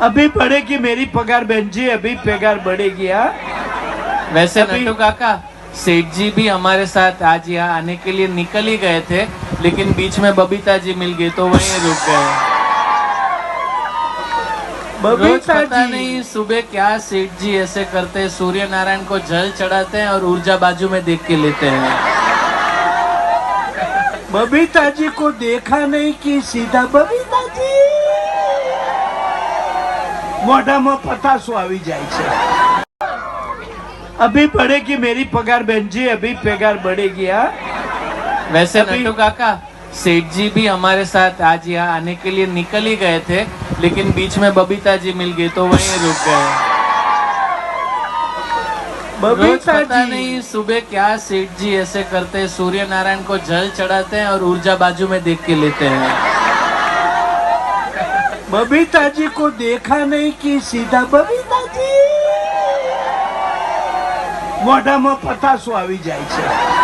अभी बढ़ेगी मेरी पगार बहन जी, अभी पगार बढ़ेगी। हाँ वैसे अभी- नट्टू काका, सेठ जी भी हमारे साथ आज यहाँ आने के लिए निकल ही गए थे, लेकिन बीच में बबीता जी मिल गई तो वहीं रुक गए। रोज बबीता पता जी नहीं सुबह क्या सेठ जी ऐसे करते हैं, सूर्य नारायण को जल चढ़ाते हैं और ऊर्जा बाजू में देख के लेते हैं। बबीता जी को देखा नहीं कि सीधा बबीता जी મોઢામાં પતાસો આવી જાય છે। अभी बढ़ेगी मेरी पगार बहन जी, अभी पगार बढ़ेगी। हाँ वैसे अभी- नट्टू काका, सेठ जी भी हमारे साथ आज यहाँ आने के लिए निकल ही गए थे, लेकिन बीच में बबीता जी मिल गई तो वहीं रुक गए। रोज बबीता पता जी नहीं सुबह क्या सेठ जी ऐसे करते हैं, सूर्य नारायण को जल चढ़ाते हैं और ऊर्जा बाजू में देख के लेते हैं। बबीता जी को देखा नहीं कि सीधा बबीता जी મોઢામાં પતાસો આવી જાય છે।